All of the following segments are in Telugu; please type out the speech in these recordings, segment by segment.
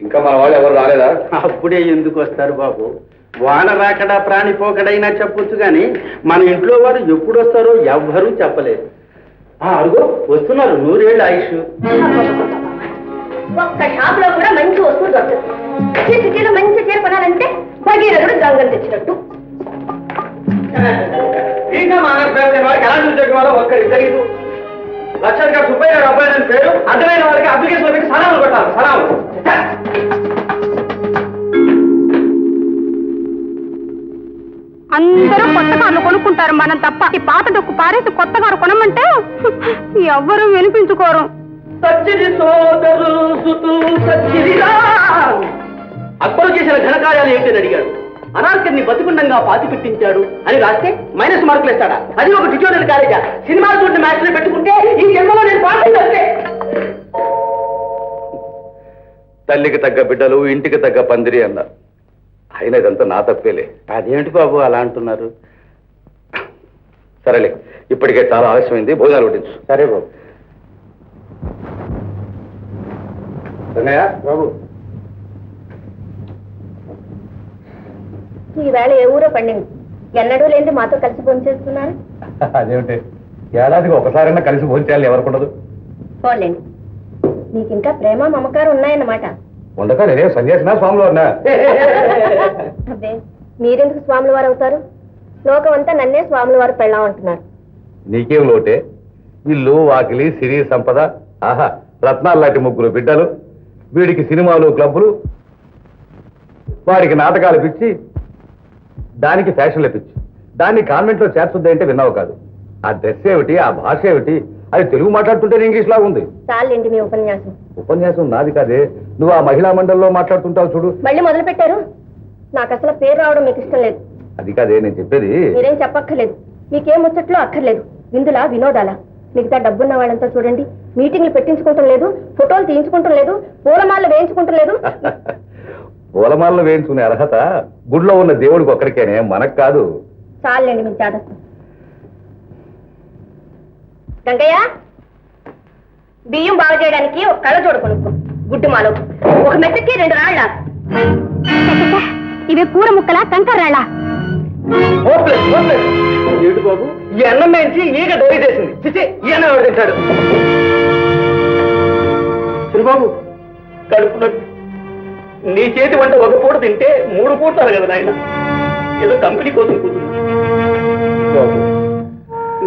ఇంకా మన వాళ్ళు ఎవరు రాలేదా? అప్పుడే ఎందుకు వస్తారు బాబు? వాన రాకడా ప్రాణిపోకడైనా చెప్పొచ్చు కానీ మన ఇంట్లో వారు ఎప్పుడు వస్తారో ఎవ్వరూ చెప్పలేరు. అడుగు వస్తున్నారు, 100 ఏళ్ళ ఆయుష్. ఒక్క షాప్ లో కూడా మంచి వస్తువులు దొరుకుతుంది. సిటీలో మంచి చీర కొనాలంటే భగీరథుడు గంగలు తెచ్చినట్టు. ఒక్కరు లక్షలు సుబ్బయ్య గారు అబ్బాయి అని పేరు, అర్థమైన వాళ్ళకి అప్లికేషన్ పెట్టి సలాములు కొట్టాలి. సలాము. అందరూ కొత్త కార్లు కొనుక్కుంటారు, మనం తప్ప. ఈ పాత డొక్కు పారేసి కొత్త కారు కొనమంటే ఎవ్వరూ వినిపించుకోరు. అక్బరు చేసిన ఘనకార్యాలు ఏమిటని అడిగాడు. అనార్కర్ని బతికుండంగా పాతి పెట్టించాడు అని రాస్తే మైనస్ మార్కులు ఇస్తాడా? అది ఒక ట్యూటోరియల్ కాలేజా? సినిమాలు చూడండి మ్యాచ్లు పెట్టుకుంటే ఈ జన్మలో నేను పాటించే. తల్లికి తగ్గ బిడ్డలు ఇంటికి తగ్గ పందిరి అన్నారు. అయినా ఇదంతా నా తప్పేలే. అదేంటి బాబు అలా అంటున్నారు? సరేలే, ఇప్పటికే చాలా ఆలస్యమైంది, భోజనాలు వడ్డించు. సరే బాబు. రంగయ్య బాబు, ఈవేళ ఏ ఊరో పండింది, ఎన్నడూ లేని మాతో కలిసి భోంచేస్తున్నారు. అదేమిటి, ఏడాదికి ఒకసారైనా కలిసి భోంచేయాలి, ఎవరికుండదు. పోలేండి, మీకు ఇంకా ప్రేమ మమకారం ఉన్నాయన్నమాట. ఉండక నేనే సన్యాసినా స్వాములు అన్నా. అబ్బే, మీరెందుకు స్వాముల వారు అవుతారు? లోకం అంతా నన్నే స్వాముల వారు పెళ్ళాం అంటున్నారు. నీకేం లోటే? ఇల్లు వాకిలి సిరి సంపద, ఆహా రత్నాలు లాంటి 3 బిడ్డలు, వీడికి సినిమాలు క్లబ్బులు, వాడికి నాటకాలు పిచ్చి, దానికి ఫ్యాషన్లు పిచ్చి, దాన్ని కాన్వెంట్ లో చేర్చుద్దంటే విన్నావు కాదు. ఆ డ్రెస్ ఏమిటి, ఆ భాష ఏమిటి, అది తెలుగు మాట్లాడుతుంటే ఇంగ్లీష్ లాగా ఉంది. చాలండి మీ ఉపన్యాసం. ఉపన్యాసం నాది కాదే, నువ్వు ఆ మహిళా మండలిలో మాట్లాడుతుంటావు చూడు. మళ్ళీ మొదలు పెట్టారు. నాకు అసలు పేరు రావడం మీకు ఇష్టం లేదు. అది కాదే నేను చెప్పేది. మీరేం చెప్పక్కర్లేదు, మీకేం ముచ్చట్లో అక్కర్లేదు. విందులా వినోదాలా? మిగతా డబ్బున్న వాళ్ళంతా చూడండి, మీటింగ్లు పెట్టించుకుంటాం లేదు, ఫోటోలు తీయించుకుంటాం లేదు, పూలమాలలు వేయించుకుంటాం లేదు. పూలమాలను వేయించుకునే అర్హత గుడిలో ఉన్న దేవుడికి ఒక్కడికేనే, మనకు కాదు. చాలండి మీకు చాదస్తం. గంగయ్య, బియ్యం బాగు చేయడానికి ఒక కళ్ళ చూడ కొనుక్కో, గుడ్డు మాలో ఒక మెత్తకి 2 రాళ్ళ. ఇవి కూర ముక్కలా కంకర్రాళ్ళ. ఏడు బాబు, ఈ అన్నం వేయించి ఈగ డైరీ చేసింది. చిచి, ఈ అన్నం ఎవరు తింటాడు? శ్రీబాబు, కడుపు నొప్పి. నీ చేతి వంట ఒక పూట తింటే 3 పూటలు కదా నాయన. ఏదో కంపెనీ కోసం కూర్చుంది. బాబు,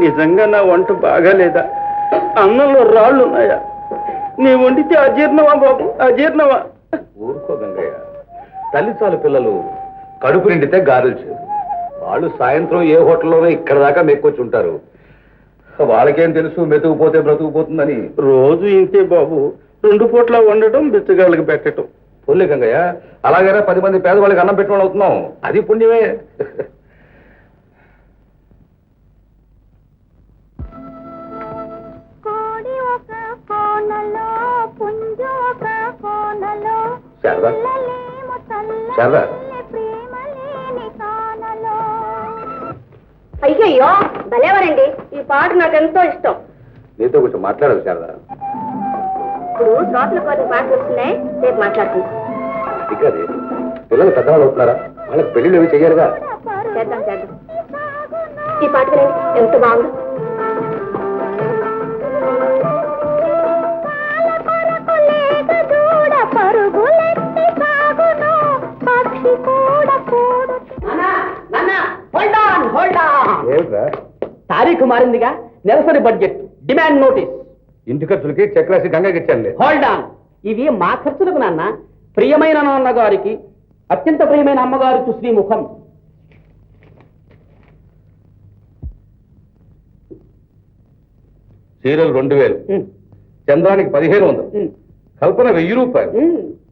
నిజంగా నా వంట బాగాలేదా? అన్నంలో రాళ్ళు ఉన్నాయా? నీ వండితే అజీర్ణమా బాబు, అజీర్ణమా? ఊరుకో గంగయ్య, తల్లిచాలు పిల్లలు కడుపు నిండితే గారెలు చేయరు. వాళ్ళు సాయంత్రం ఏ హోటల్లోనో ఇక్కడ దాకా మెక్కొచ్చి ఉంటారు. వాళ్ళకేం తెలుసు మెతుకుపోతే బ్రతుకుపోతుందని. రోజు ఇంతే బాబు, 2 పూట్ల వండటం, బిచ్చగాళ్ళకి పెట్టడం. పోలే గంగయ్య, అలాగైనా 10 మంది పేదవాళ్ళకి అన్నం పెట్టుకోవాలి అవుతున్నాం, అది పుణ్యమే. శారదా, శారదా, అయ్యయ్యో భలేవారండి, ఈ పాట నాకు ఎంతో ఇష్టం. నీతో కొంచెం మాట్లాడాలి శారదా. ఇప్పుడు శ్రోతల కోసం పాటలు వస్తున్నాయి, రేపు మాట్లాడుకుంటాం. ఇక పిల్లలు పెద్దవాళ్ళు అవుతున్నారా, వాళ్ళకి పెళ్లిళ్ళు ఏమి చెయ్యారుగా. చేద్దాం చేద్దాం. ఈ పాట వినండి, ఎంత బాగుంది. తారీఖు మారిందిగా, నెలసరి బడ్జెట్, డిమాండ్ నోటీస్. ఇంటి ఖర్చులకి చెక్ రాసి గంగకి ఇచ్చానులే. హోల్డ్ ఆన్, ఇవి మా ఖర్చులకు నాన్న. ప్రియమైన నాన్నగారికి, అత్యంత ప్రియమైన అమ్మగారికి శ్రీముఖం. చీరలు 2000, చంద్రానికి 1500, కల్పన 1000 రూపాయలు,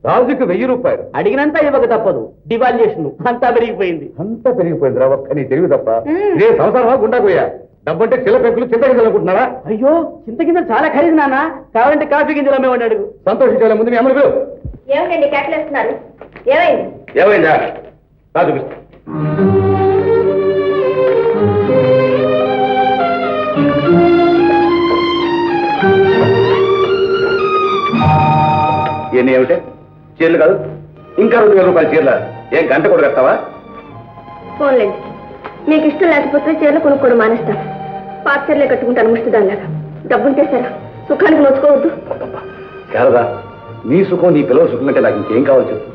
రాజుకి 1000 రూపాయలు. అడిగినంత ఇవ్వక తప్పదు, డివాల్యుయేషన్ అంతా పెరిగిపోయింది. అంతా పెరిగిపోయిందిరా, ఒక్క నీ తెలివి తప్ప. ఇదే సంవత్సరం గుండా పోయా. డబ్బంటే చిల్ల పెంకులు చింత గింజలు అనుకుంటున్నారా? అయ్యో, చింత గింజలు చాలా ఖరీదు నాన్న, కావాలంటే కాఫీ గింజలు అమ్మేవాడిని అడుగు. సంతోషించాలే ముందు మీ అమ్మలు. ఏమిటండి కేకలేస్తున్నారు? ఏమైంది? ఏమైందా రా చూపిస్తా. ఇవన్నీ ఏమిటే చీరలు కాదు ఇంకా 2,000 రూపాయల చీరల ఏం గంట కూడా కడతావా? ఫోన్లేండి, మీకు ఇష్టం లేకపోతే చీరలు కొనుక్కోవడం మానేస్తాను. పాత చీరలే కట్టుకుంటాను ముష్టిదానిలాగా. డబ్బుంటే సరే, సుఖానికి నోచుకోవద్దు. శారదా, నీ సుఖం నీ పిల్లల సుఖం అంటే నాకు ఇంకేం కావాలి చెప్పు.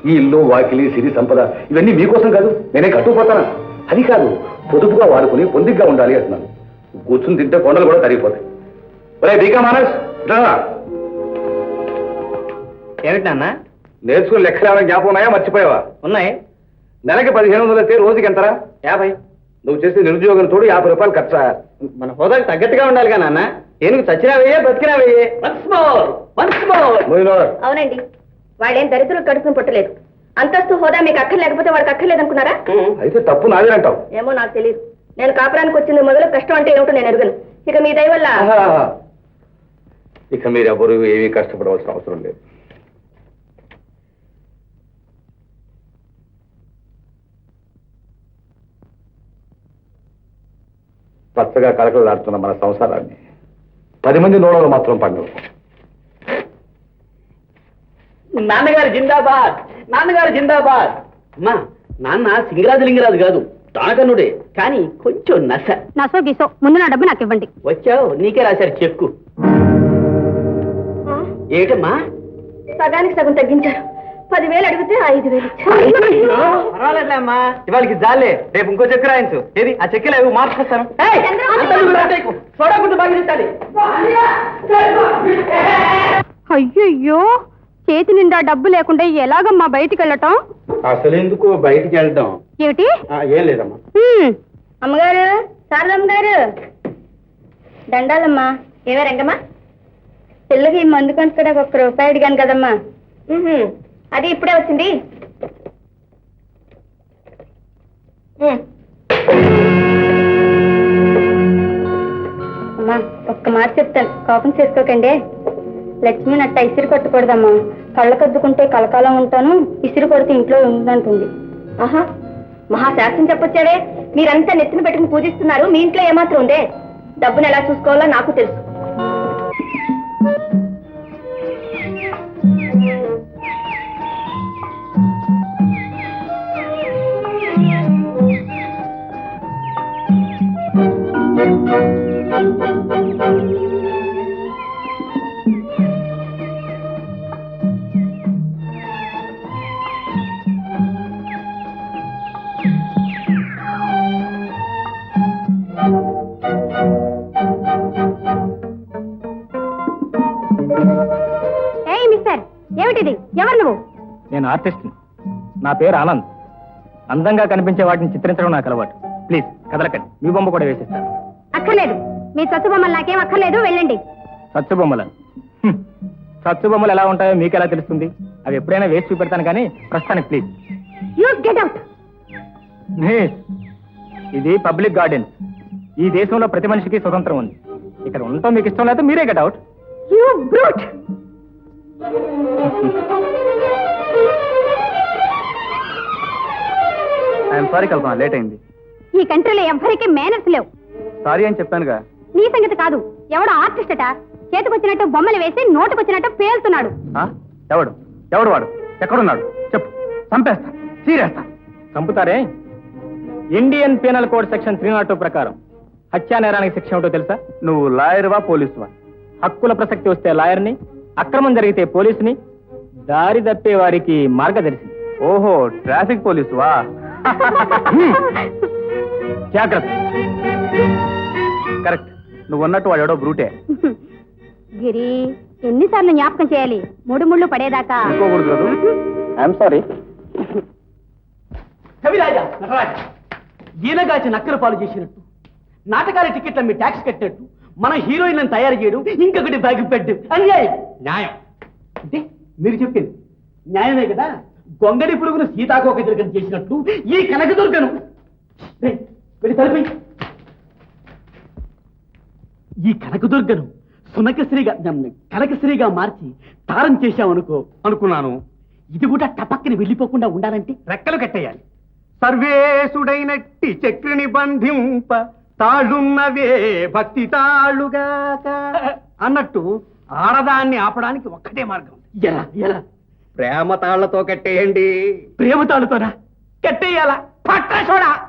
ఈ ఇల్లు వాకిలి సిరి సంపద ఇవన్నీ మీకోసం కాదు, నేనే కట్టుకుపోతానా? అది కాదు, పొదుపుగా వాడుకుని పొందిగ్గా ఉండాలి అంటున్నాను. కూర్చుని తింటే కొండలు కూడా కరిగిపోతాయి. ఒరే బీకా మానస్, ఏమిటి నాన్న? నేర్చుకుని లెక్కలు ఏమైనా జ్ఞాపకం ఉన్నాయా, మర్చిపోయావా? ఉన్నాయి. నెలకి 1,500 అయితే రోజుకి ఎంతరా? 50. నువ్వు చేసే నిరుద్యోగం తోడు 50 రూపాయలు ఖర్చా. మన హోదాకి తగ్గట్టుగా ఉండాలిగా నాన్న. ఏనుగు చచ్చినా వెయ్యే, బతికినా వెయ్యే. అవునండి, వాడేం దరిద్రులు కడుపుని పుట్టలేదు. అంతస్తు హోదా మీకు అక్కర్లేకపోతే వాడికి అక్కర్లేదు అనుకున్నారా? అయితే తప్పు నాదేనంటావు. ఏమో నాకు తెలియదు. నేను కాపురానికి వచ్చింది మొదలు కష్టం అంటే ఏమిటో నేను ఎరుగను. ఇక మీ దయ వల్ల ఇక మీరు ఎవరు ఏమీ కష్టపడవలసిన అవసరం లేదు. పచ్చగా కలకలాడుతున్న మన సంసారాన్ని 10 మంది నోడలు మాత్రం పండుగ. నాన్నగారు జిందాబాద్, నాన్నగారు జిందాబాద్. అమ్మా, నాన్న సింగరాజు లింగరాజు కాదు, తానకన్నుడే, కానీ కొంచెం నశ. నసో గీసో, ముందు నా డబ్బు నాకు ఇవ్వండి. వచ్చావు, నీకే రాశారు చెక్కు. ఏమిటమ్మా? సగానికి సగం తగ్గించారు. 10,000 అడిగితే 5,000 పర్వాలేదులే అమ్మా, ఇవాళకి జాలే. రేపు ఇంకో చెక్కు రాయించు. ఏది ఆ చెక్కులు ఏవో మార్చుకొస్తాను. చూడకుండా బాగా. అయ్యయ్యో, చేతి నిండా డబ్బు లేకుండా ఎలాగమ్మా బయటికి వెళ్ళటం? అసలు ఎందుకు బయటికి వెళ్తాం? ఏమిటి? ఏం లేదమ్మా. అమ్మగారు, శారదమ్మ గారు, దండాలమ్మా. ఏమే రంగమ్మా, పిల్లకి మందు కొంచుకోడా 1 రూపాయి అడిగాను కదమ్మా. అది ఇప్పుడే వచ్చింది. అమ్మా, ఒక్క మాట చెప్తాను, కోపం చేసుకోకండి. లక్ష్మి నట్ట ఇసిరి కొట్టకూడదమ్మా. కళ్ళకద్దుకుంటే కలకాలం ఉంటాను, ఇసిరి కొడితే ఇంట్లో ఉందంటుంది. ఆహా, మహాశాస్త్రం చెప్పొచ్చావే. మీరంతా నెత్తిన పెట్టుకుని పూజిస్తున్నారు, మీ ఇంట్లో ఏమాత్రం ఉందే? డబ్బును ఎలా చూసుకోవాలో నాకు తెలుసు. మిస్టర్, ఏమిటిది? ఎవరు నువ్వు? నేను ఆర్టిస్ట్ని. నా పేరు ఆనంద్. అందంగా కనిపించే వాటిని చిత్రించడం నాకు అలవాటు. ప్లీజ్ కదలకండి, మీ బొమ్మ కూడా వేసేస్తాను. అక్కర్లేదు, మీ చచ్చు బొమ్మలు నాకేం అక్కర్లేదు, వెళ్ళండి. చచ్చు బొమ్మల చచ్చు బొమ్మలు ఎలా ఉంటాయో మీకు ఎలా తెలుస్తుంది? అవి ఎప్పుడైనా వేసి చూపెడతాను, కానీ ప్రస్తుతానికి ప్లీజ్. You get out. ఇది పబ్లిక్ గార్డెన్. ఈ దేశంలో ప్రతి మనిషికి స్వతంత్రం ఉంది. ఇక్కడ ఉండటం మీకు ఇష్టం లేదు, మీరే get out. You brute. I'm sorry Kalpana, late అయింది. ఈ కంట్రీలో ఎవ్వరికీ మేనర్స్ లేవు. సారీ అని చెప్పానుగా. నీ సంగతి కాదు, ఎవడో ఆర్టిస్ట్ అట చేతికొచ్చినట్టు బొమ్మలు వేసి నోటుకొచ్చినట్టు పేలుతున్నాడు. ఎవడు ఎవడు వాడు? ఎక్కడున్నాడు చెప్పు, చంపేస్తా, చీరేస్తా. చంపుతారే? ఇండియన్ పీనల్ కోడ్ సెక్షన్ 302 ప్రకారం హత్యా నేరానికి శిక్ష ఏమిటో తెలుసా? నువ్వు లాయర్వా పోలీసువా? హక్కుల ప్రసక్తి వస్తే లాయర్ని, అక్రమం జరిగితే పోలీసుని, దారి తప్పే వారికి మార్గదర్శిని. ఓహో, ట్రాఫిక్ పోలీసువా? జాగ్రత్త. కరెక్ట్, నువ్వు అన్నట్టు వాడు ఎవడో బ్రూటే. గిరి, ఎన్నిసార్లు జ్ఞాపకం చేయాలి? 3 ముళ్ళు పడేదాకా. I'm sorry. కవిరాజా, నటరాజ, ఈనగాచి నక్కర పాలు చేసినట్టు, నాటకాల టికెట్ల మీ ట్యాక్స్ కట్టినట్టు, మన హీరోయిన్లను తయారు చేయడం, ఇంకొకటి బ్యాగ్ పెట్టు అన్యాయం. న్యాయం అంటే మీరు చెప్పింది న్యాయమే కదా. గొంగడి పురుగును సీతాకోక తిరగని చేసినట్టు ఈ కనకదుర్గను వెళ్ళి తలిపి, ఈ కనకదుర్గను సునకశ్రీగా కనకశ్రీగా మార్చి తారం చేశామనుకో. అనుకున్నాను. ఇది కూడా టపక్కని వెళ్ళిపోకుండా ఉండాలంటే రెక్కలు కట్టేయాలి. సర్వేశుడైనట్టి చక్రిని బంధింప తాళున్నవే భక్తి తాళుగాక అన్నట్టు ఆడదాన్ని ఆపడానికి ఒక్కటే మార్గం. ఎలా ఎలా? ప్రేమ తాళ్లతో కట్టేయండి. ప్రేమతాడుతోనా? కట్టేయాలా? పట్ట చూడా